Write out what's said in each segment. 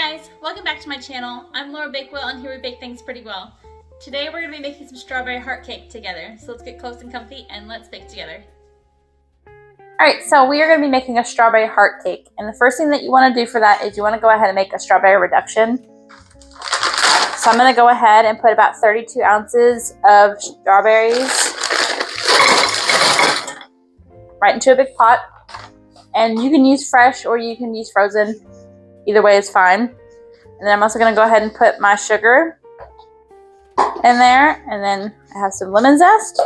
Hi guys, welcome back to my channel. I'm Laura Bakewell and here we bake things pretty well. Today we're going to be making some strawberry heart cake together. So let's get close and comfy and let's bake together. Alright, so we are going to be making a strawberry heart cake. And the first thing that you want to do for that is you want to go ahead and make a strawberry reduction. So I'm going to go ahead and put about 32 ounces of strawberries right into a big pot. And you can use fresh or you can use frozen. Either way is fine. And then I'm also going to go ahead and put my sugar in there. And then I have some lemon zest.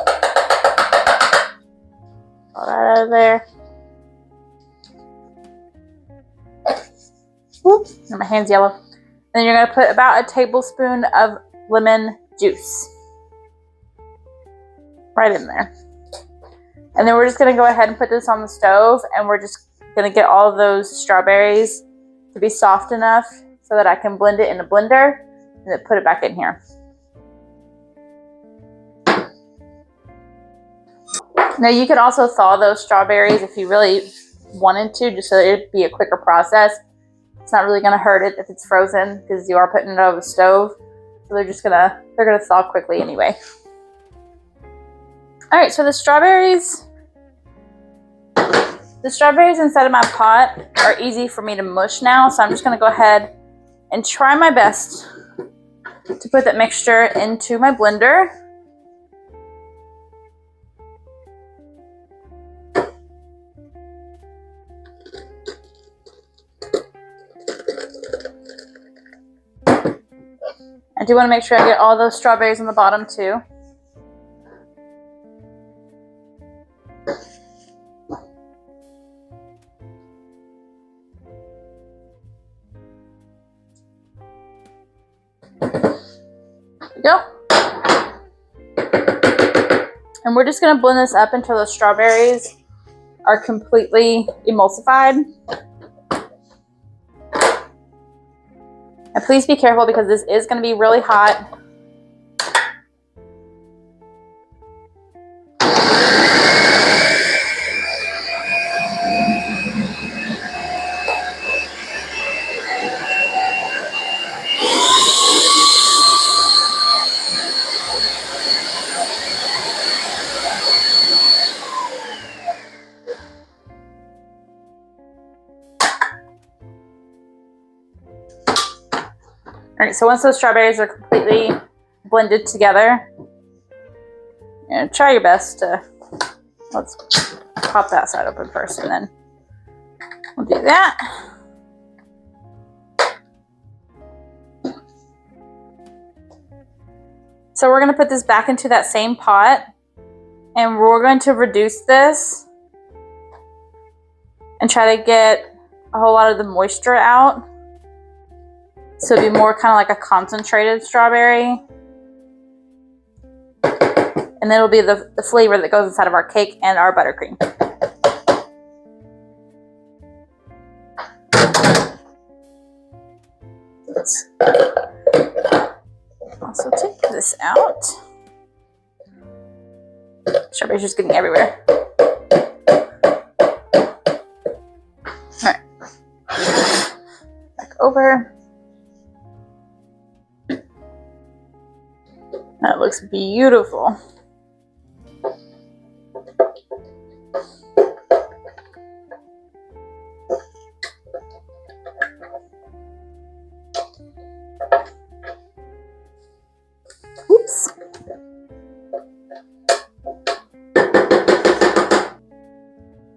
All that out of there. Whoop, and my hand's yellow. And then you're going to put about a tablespoon of lemon juice right in there. And then we're just going to go ahead and put this on the stove, and we're just going to get all of those strawberries to be soft enough so that I can blend it in a blender and then put it back in here. Now you could also thaw those strawberries if you really wanted to, just so that it'd be a quicker process. It's not really going to hurt it if it's frozen because you are putting it over the stove. So they're gonna thaw quickly anyway. Alright, so the strawberries inside of my pot are easy for me to mush now, so I'm just going to go ahead and try my best to put that mixture into my blender. I do want to make sure I get all those strawberries on the bottom too. Go. And we're just going to blend this up until the strawberries are completely emulsified. And please be careful because this is going to be really hot. Alright, so once those strawberries are completely blended together, try your best to, let's pop that side open first and then we'll do that. So we're going to put this back into that same pot and we're going to reduce this and try to get a whole lot of the moisture out. So it'd be more kind of like a concentrated strawberry. And then it'll be the flavor that goes inside of our cake and our buttercream. Let's also take this out. Strawberries just getting everywhere. Alright. Back over. That looks beautiful. Oops.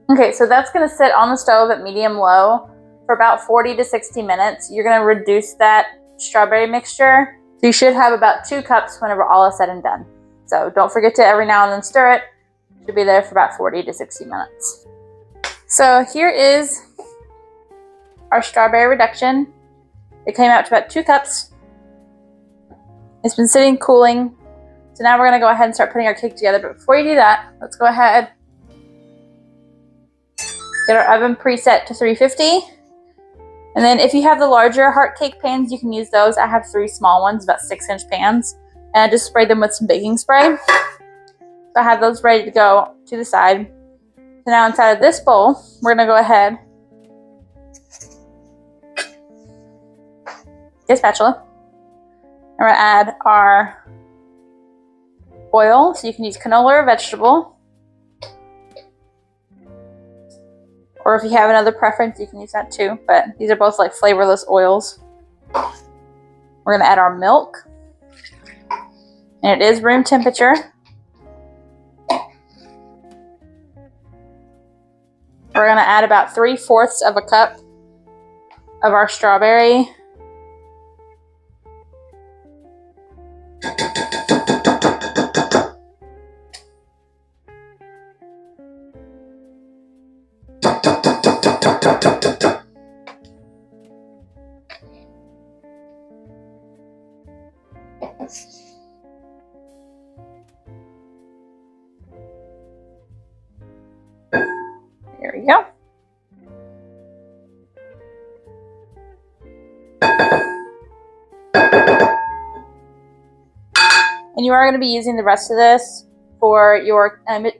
Okay, so that's going to sit on the stove at medium-low for about 40 to 60 minutes. You're going to reduce that strawberry mixture. So you should have about 2 cups whenever all is said and done. So don't forget to every now and then stir it. It should be there for about 40 to 60 minutes. So here is our strawberry reduction. It came out to about 2 cups. It's been sitting cooling. So now we're going to go ahead and start putting our cake together. But before you do that, let's go ahead. Get our oven preset to 350. And then if you have the larger heart cake pans, you can use those. I have 3 small ones, about 6-inch pans. And I just sprayed them with some baking spray. So I have those ready to go to the side. So now inside of this bowl, we're going to go ahead get a spatula. And we're gonna add our oil. So you can use canola or vegetable. Or if you have another preference, you can use that too. But these are both like flavorless oils. We're gonna add our milk. And it is room temperature. We're gonna add about 3/4 of a cup of our strawberry. There we go. And you are going to be using the rest of this for your in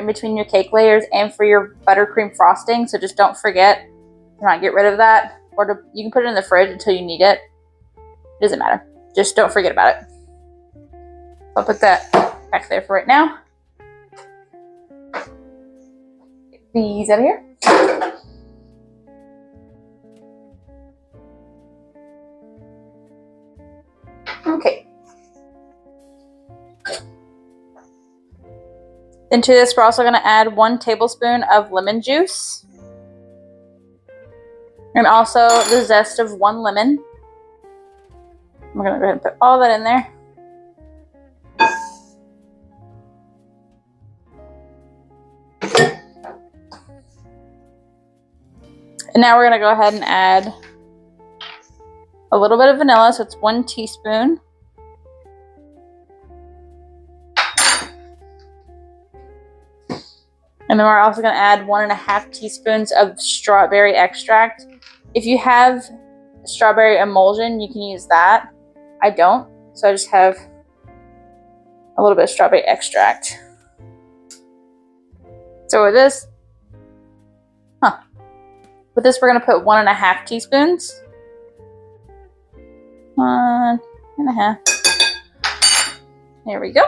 between your cake layers and for your buttercream frosting. So just don't forget to not get rid of that, or you can put it in the fridge until you need it. It doesn't matter. Just don't forget about it. I'll put that back there for right now. Get these out of here. Okay. Into this, we're also going to add 1 tablespoon of lemon juice. And also the zest of 1 lemon. I'm going to go ahead and put all that in there. And now we're going to go ahead and add a little bit of vanilla, so it's 1 teaspoon. And then we're also going to add 1.5 teaspoons of strawberry extract. If you have strawberry emulsion, you can use that. I don't, so I just have a little bit of strawberry extract. So with this, we're going to put 1.5 teaspoons. 1.5. There we go.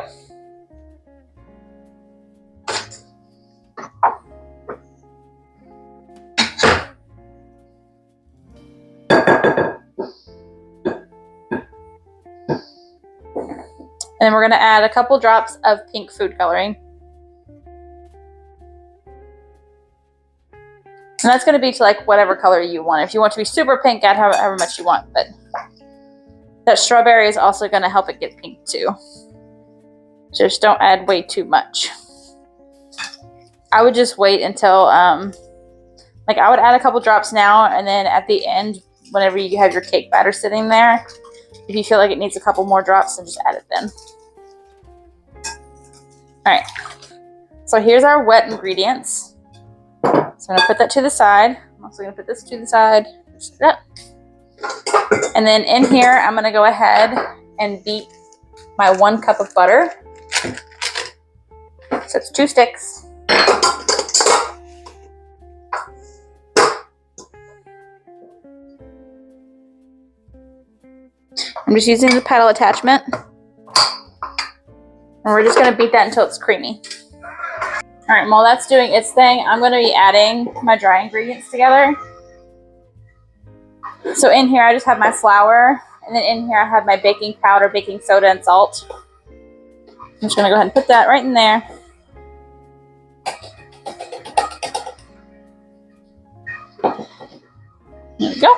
And then we're going to add a couple drops of pink food coloring. And that's going to be to like whatever color you want. If you want to be super pink, add however much you want. But that strawberry is also going to help it get pink too. Just don't add way too much. I would just wait until, like I would add a couple drops now, and then at the end, whenever you have your cake batter sitting there, if you feel like it needs a couple more drops, then just add it then. Alright, so here's our wet ingredients. So I'm going to put that to the side. I'm also going to put this to the side. Just like that. And then in here, I'm going to go ahead and beat my 1 cup of butter. So it's 2 sticks. I'm just using the paddle attachment. And we're just going to beat that until it's creamy. Alright, while that's doing its thing, I'm going to be adding my dry ingredients together. So in here I just have my flour, and then in here I have my baking powder, baking soda, and salt. I'm just going to go ahead and put that right in there. There we go.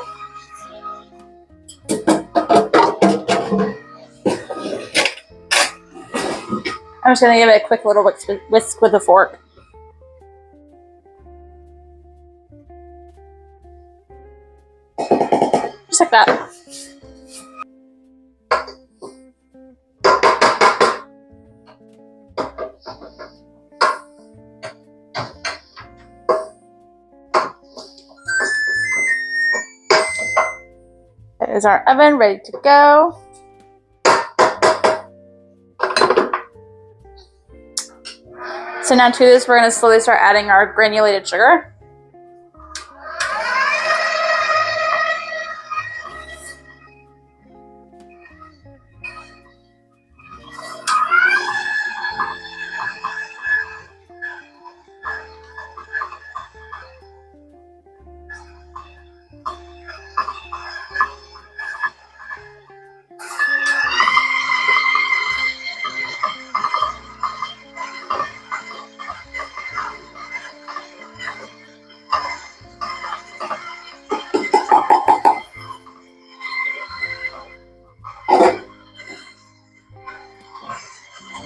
I'm just going to give it a quick little whisk with a fork. Just like that. That is our oven ready to go. So now to this, we're going to slowly start adding our granulated sugar.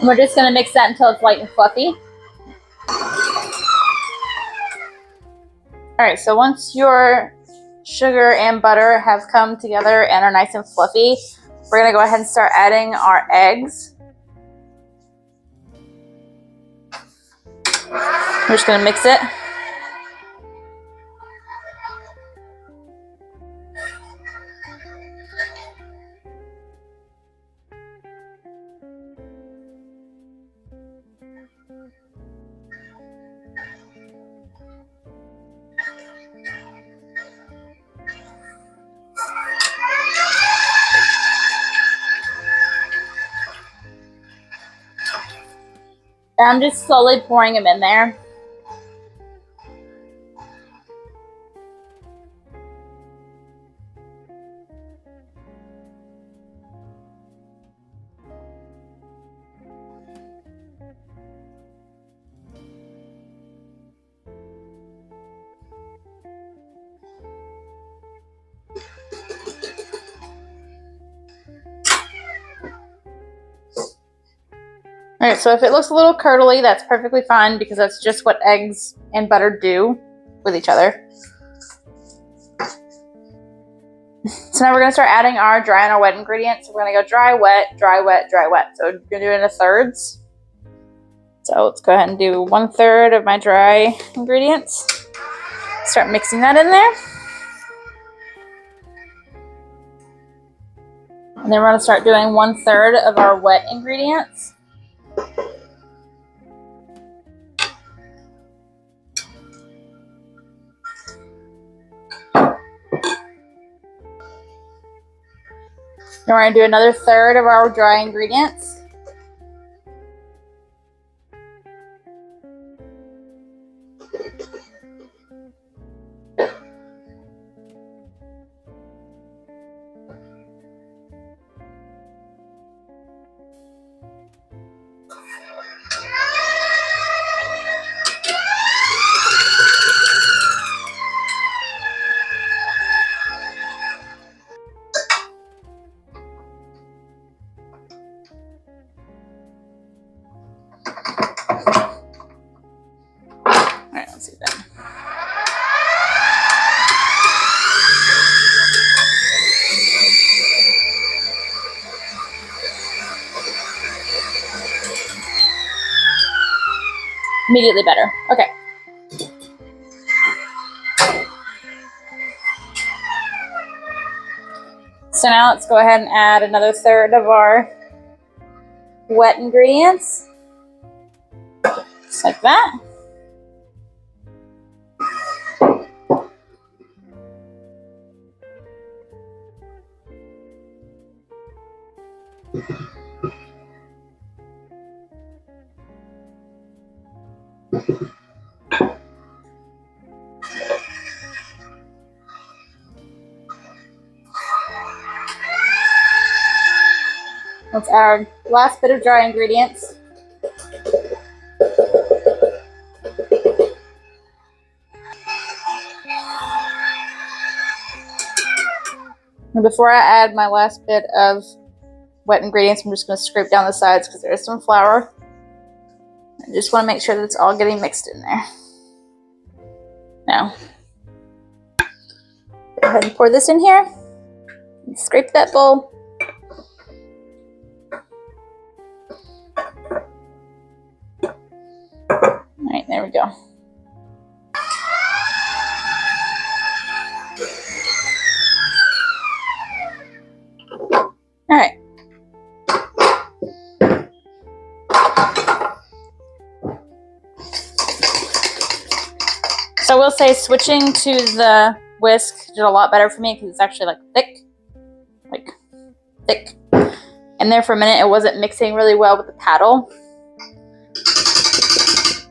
And we're just gonna mix that until it's light and fluffy. All right, so once your sugar and butter have come together and are nice and fluffy, we're gonna go ahead and start adding our eggs. We're just gonna mix it. I'm just slowly pouring them in there. All right, so if it looks a little curdly, that's perfectly fine because that's just what eggs and butter do with each other. So now we're gonna start adding our dry and our wet ingredients. So we're gonna go dry, wet, dry, wet, dry, wet. So we're gonna do it in thirds. So let's go ahead and do 1/3 of my dry ingredients. Start mixing that in there. And then we're gonna start doing 1/3 of our wet ingredients. Then we're going to do another 1/3 of our dry ingredients. See that. Immediately better. Okay. So now let's go ahead and add another 1/3 of our wet ingredients. Just like that. Let's add our last bit of dry ingredients. And before I add my last bit of wet ingredients, I'm just going to scrape down the sides because there is some flour. I just want to make sure that it's all getting mixed in there. Now, go ahead and pour this in here. And scrape that bowl. Alright, there we go. Alright. So I will say switching to the whisk did a lot better for me because it's actually like thick. And there for a minute it wasn't mixing really well with the paddle.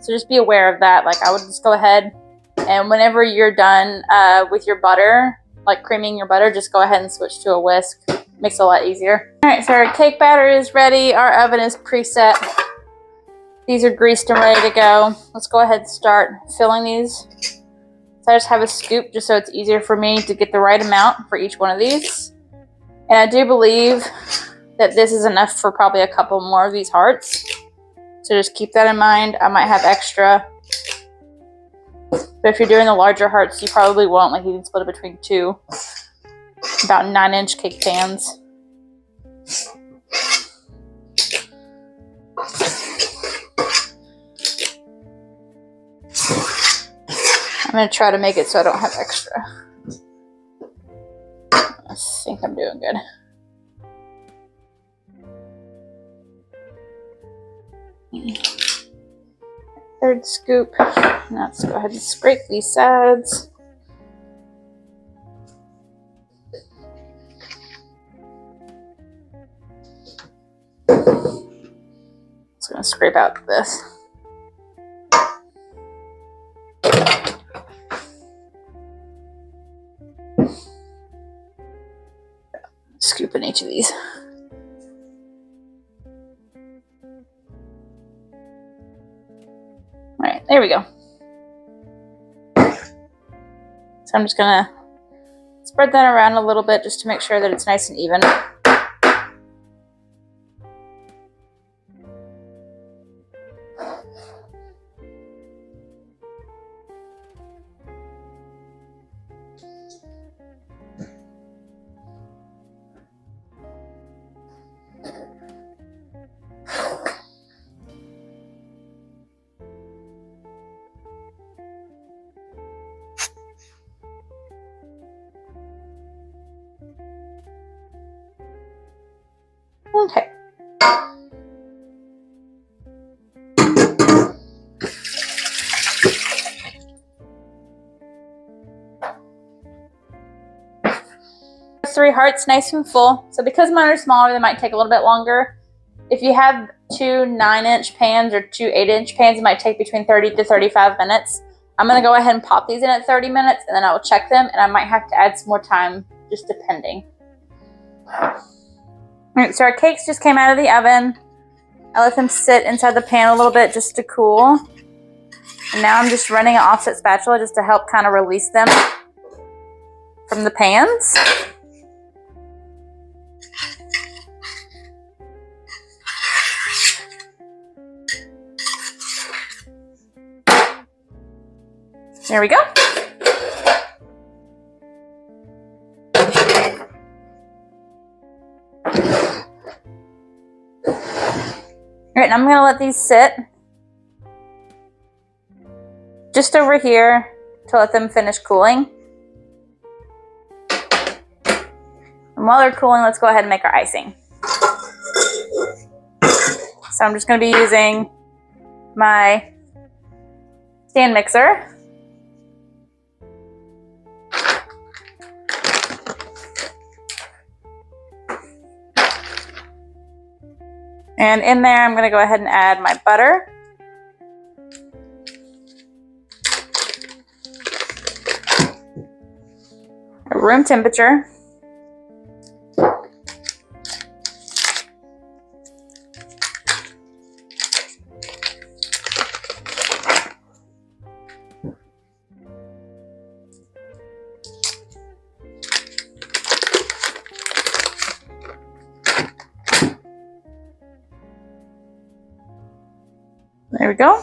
So just be aware of that. Like I would just go ahead and whenever you're done with your butter, like creaming your butter, just go ahead and switch to a whisk. Makes it a lot easier. All right, so our cake batter is ready. Our oven is preset. These are greased and ready to go. Let's go ahead and start filling these. So I just have a scoop just so it's easier for me to get the right amount for each one of these. And I do believe that this is enough for probably a couple more of these hearts. So just keep that in mind. I might have extra. But if you're doing the larger hearts, you probably won't. Like, you can split it between two about 9-inch cake pans. I'm going to try to make it so I don't have extra. I think I'm doing good. Third scoop. Now let's go ahead and scrape these sides. Just going to scrape out this. Scoop in each of these. Alright, there we go. So I'm just gonna spread that around a little bit just to make sure that it's nice and even. Okay. Three hearts, nice and full. So because mine are smaller, they might take a little bit longer. If you have two 9-inch pans or two 8-inch pans, it might take between 30 to 35 minutes. I'm going to go ahead and pop these in at 30 minutes, and then I will check them, and I might have to add some more time, just depending. Alright, so our cakes just came out of the oven. I let them sit inside the pan a little bit just to cool. And now I'm just running an offset spatula just to help kind of release them from the pans. There we go. All right, and I'm going to let these sit just over here to let them finish cooling. And while they're cooling, let's go ahead and make our icing. So I'm just going to be using my stand mixer. And in there, I'm going to go ahead and add my butter. At room temperature. There we go.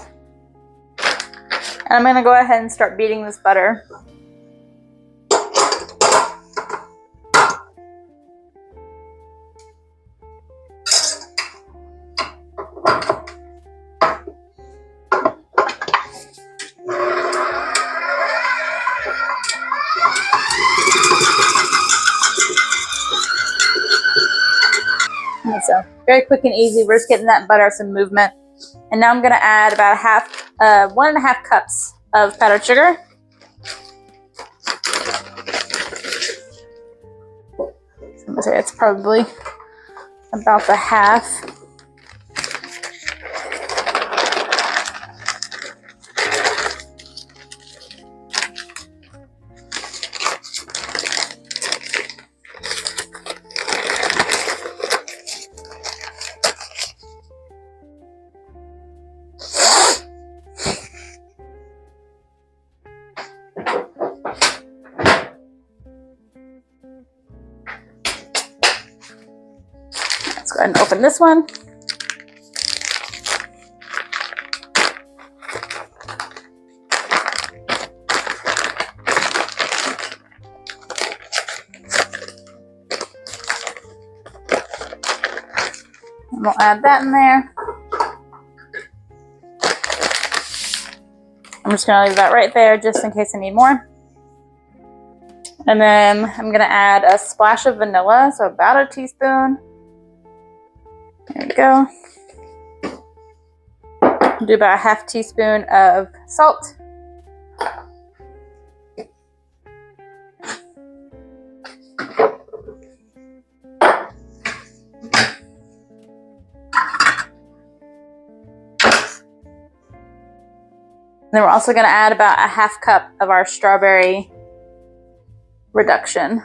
And I'm going to go ahead and start beating this butter. And so very quick and easy. We're just getting that butter some movement. And now I'm going to add about 1.5 cups of powdered sugar. So I'm going to say it's probably about the half. Go ahead and open this one. And we'll add that in there. I'm just going to leave that right there just in case I need more. And then I'm going to add a splash of vanilla, so about a teaspoon. There we go. Do about a half teaspoon of salt. Then we're also going to add about a half cup of our strawberry reduction.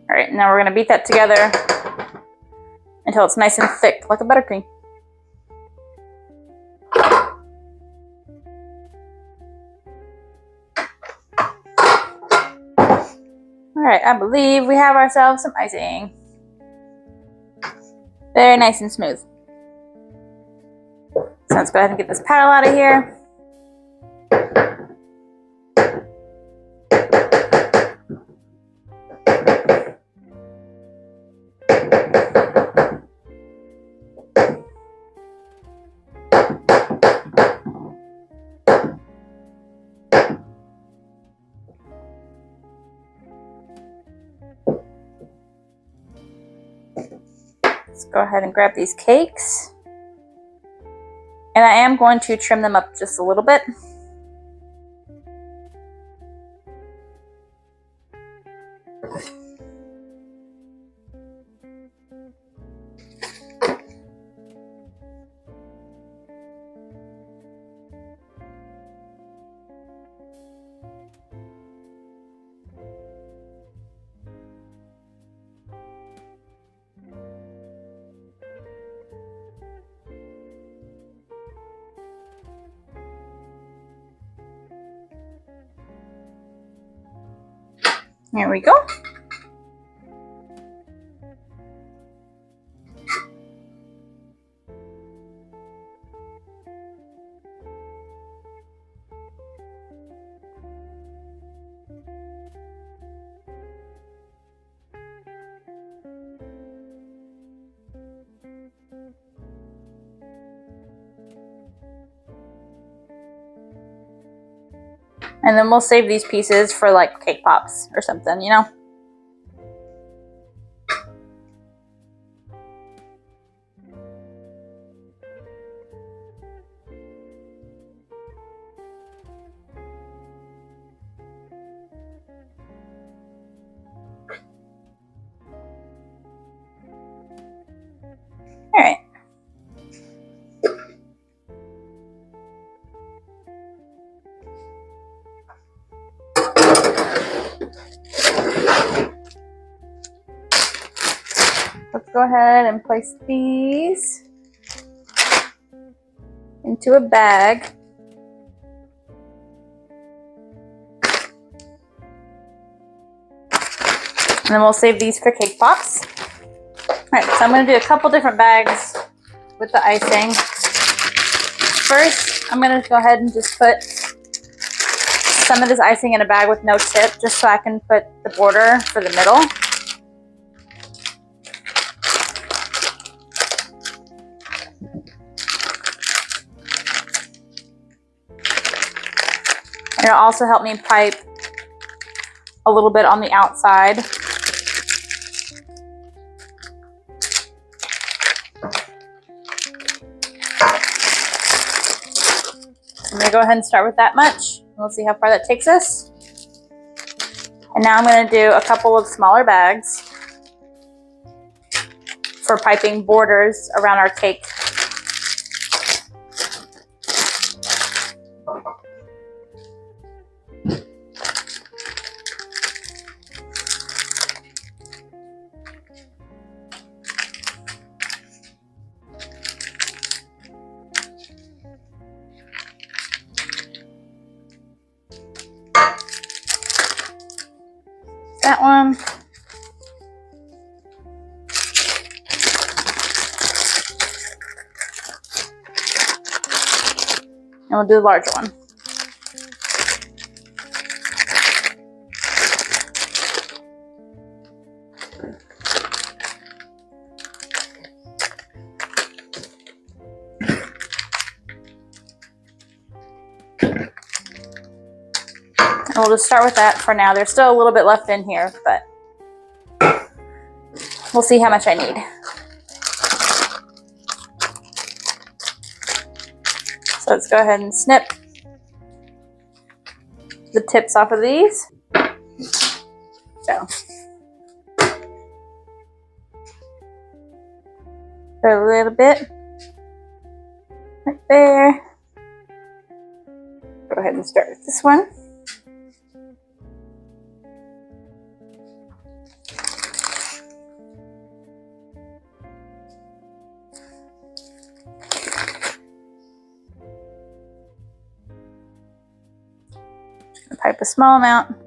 All right, now we're going to beat that together until it's nice and thick, like a buttercream. All right, I believe we have ourselves some icing. Very nice and smooth. So let's go ahead and get this paddle out of here. Let's go ahead and grab these cakes. And I am going to trim them up just a little bit. Here we go. And then we'll save these pieces for like cake pops or something, you know? All right. Let's go ahead and place these into a bag. And then we'll save these for cake pops. Alright, so I'm going to do a couple different bags with the icing. First, I'm going to go ahead and just put some of this icing in a bag with no tip, just so I can put the border for the middle. And it'll also help me pipe a little bit on the outside. I'm going to go ahead and start with that much. We'll see how far that takes us. And now I'm going to do a couple of smaller bags for piping borders around our cake. that one. And we'll do the larger one. And we'll just start with that for now. There's still a little bit left in here, but we'll see how much I need. So let's go ahead and snip the tips off of these. So put a little bit right there. Go ahead and start with this one. Pipe a small amount.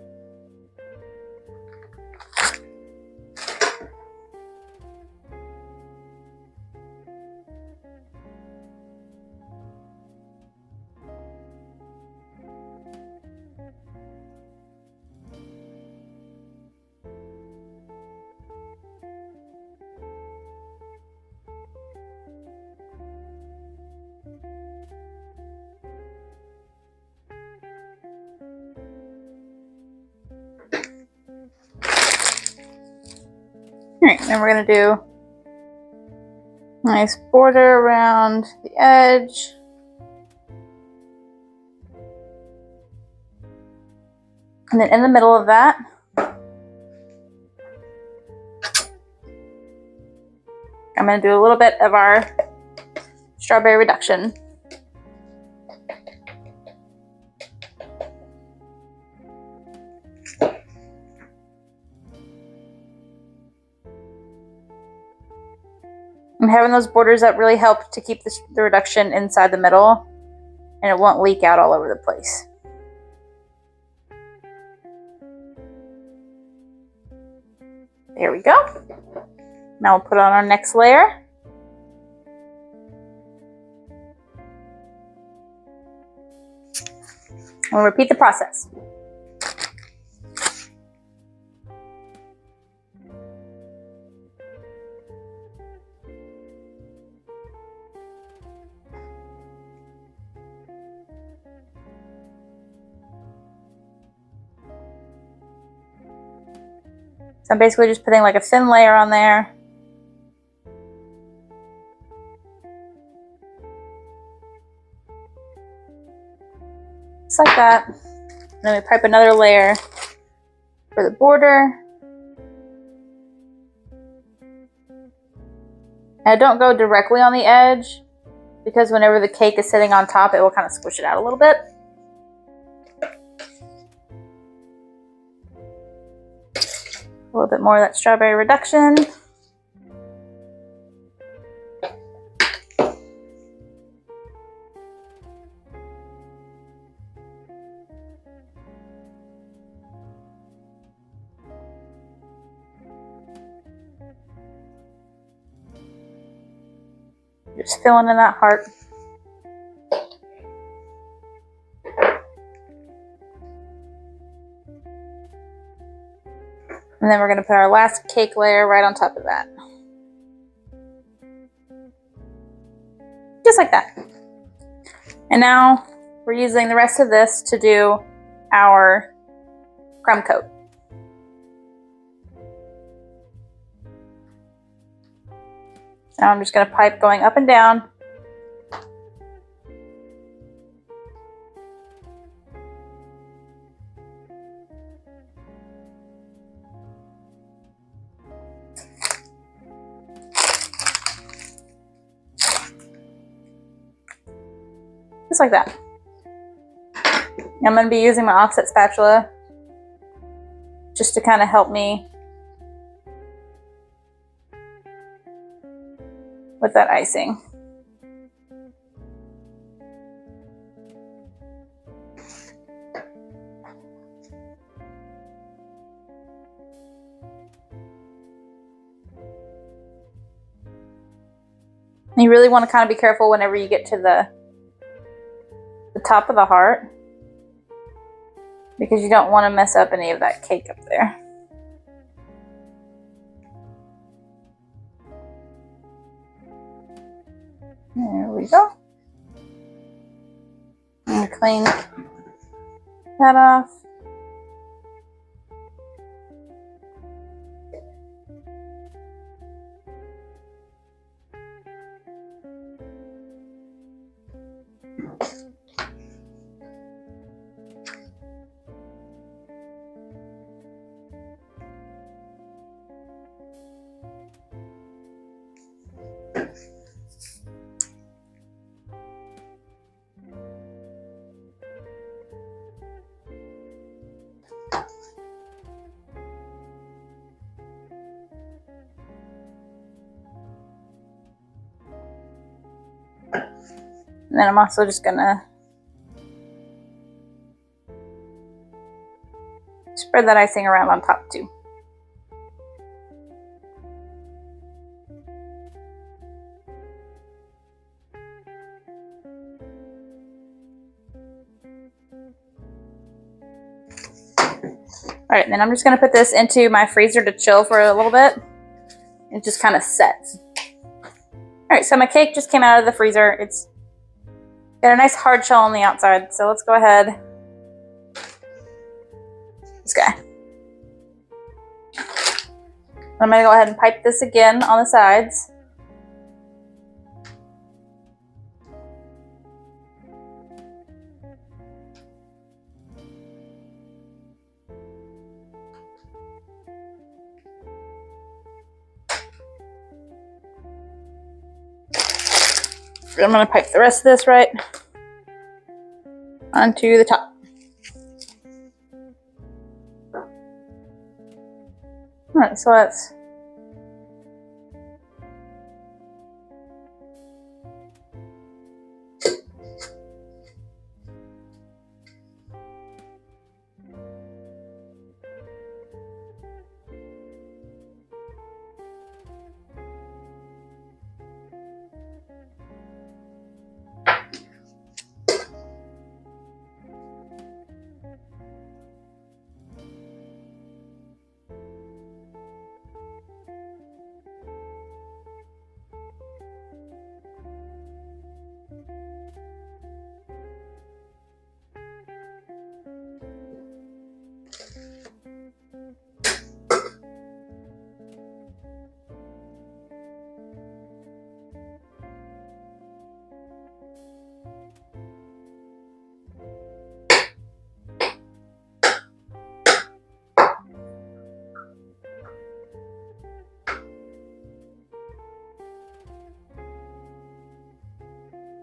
Alright, then we're going to do a nice border around the edge. And then in the middle of that, I'm going to do a little bit of our strawberry reduction. And having those borders up really help to keep the reduction inside the middle, and it won't leak out all over the place. There we go. Now we'll put on our next layer. And we'll repeat the process. So I'm basically just putting like a thin layer on there. Just like that. And then we pipe another layer for the border. And I don't go directly on the edge because whenever the cake is sitting on top, it will kind of squish it out a little bit. A little bit more of that strawberry reduction. Just filling in that heart. And then we're going to put our last cake layer right on top of that. Just like that. And now we're using the rest of this to do our crumb coat. Now I'm just going to pipe going up and down. Just like that. I'm going to be using my offset spatula just to kind of help me with that icing. You really want to kind of be careful whenever you get to the top of the heart, because you don't want to mess up any of that cake up there. There we go. I'm going to clean that off. And then I'm also just gonna spread that icing around on top too. All right, then I'm just gonna put this into my freezer to chill for a little bit. It just kind of sets. All right, so my cake just came out of the freezer. It's got a nice hard shell on the outside. So let's go ahead. This guy. I'm gonna go ahead and pipe this again on the sides. I'm going to pipe the rest of this right onto the top. Alright, so let's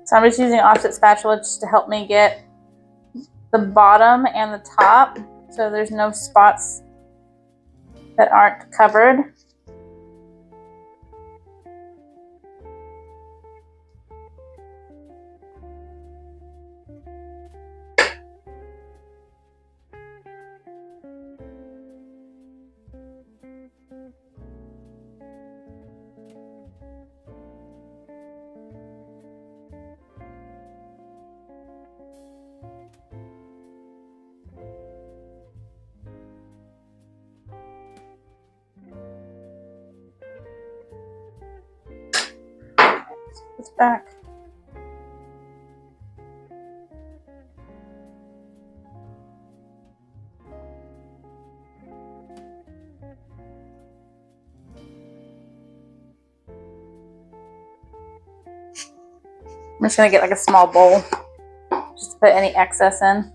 So I'm just using an offset spatula just to help me get the bottom and the top so there's no spots that aren't covered. It's back. I'm just gonna get like a small bowl just to put any excess in.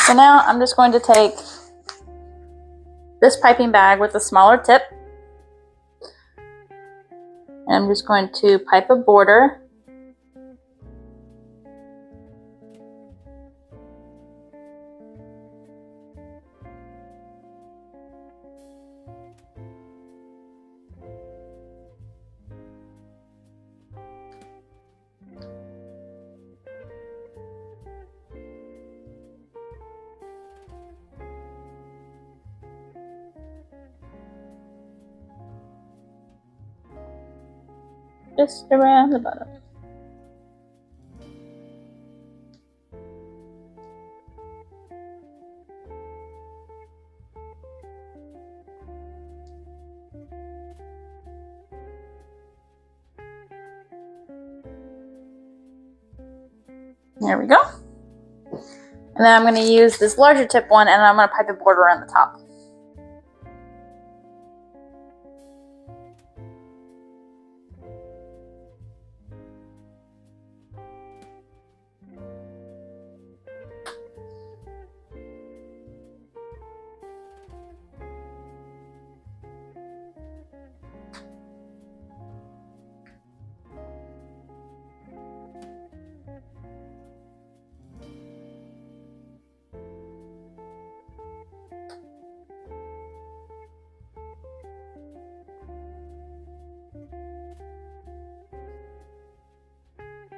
So now I'm just going to take this piping bag with a smaller tip, and I'm just going to pipe a border. Just around the bottom. There we go. And then I'm going to use this larger tip one, and I'm going to pipe a border around the top.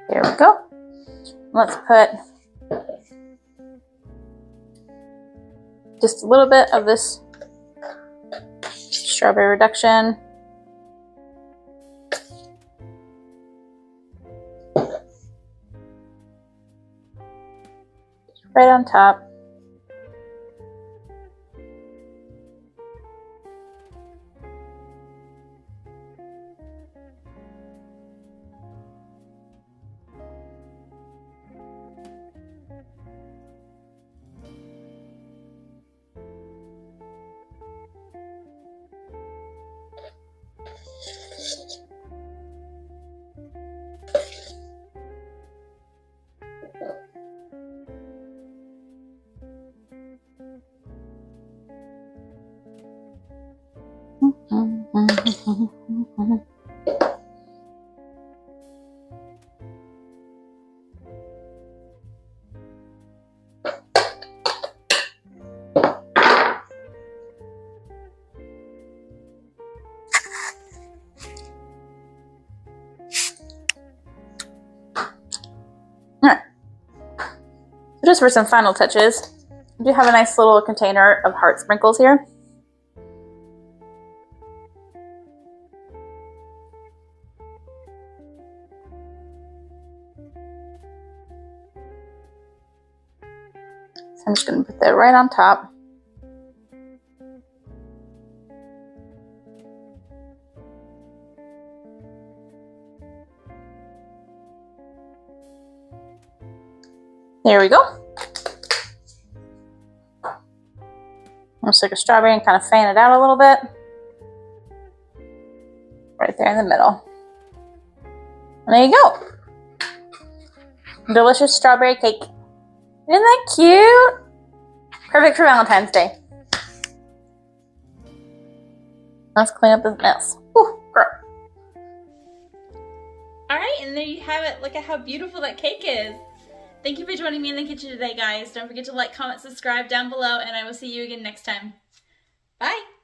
There we go. Let's put just a little bit of this strawberry reduction. Just right on top. Alright, so just for some final touches, I do have a nice little container of heart sprinkles here. So I'm just going to put that right on top. There we go. I'm going to take a strawberry and kind of fan it out a little bit. Right there in the middle. And there you go. Delicious strawberry cake. Isn't that cute? Perfect for Valentine's Day. Let's clean up this mess. Whew, girl. Alright, and there you have it. Look at how beautiful that cake is. Thank you for joining me in the kitchen today, guys. Don't forget to like, comment, subscribe down below, and I will see you again next time. Bye!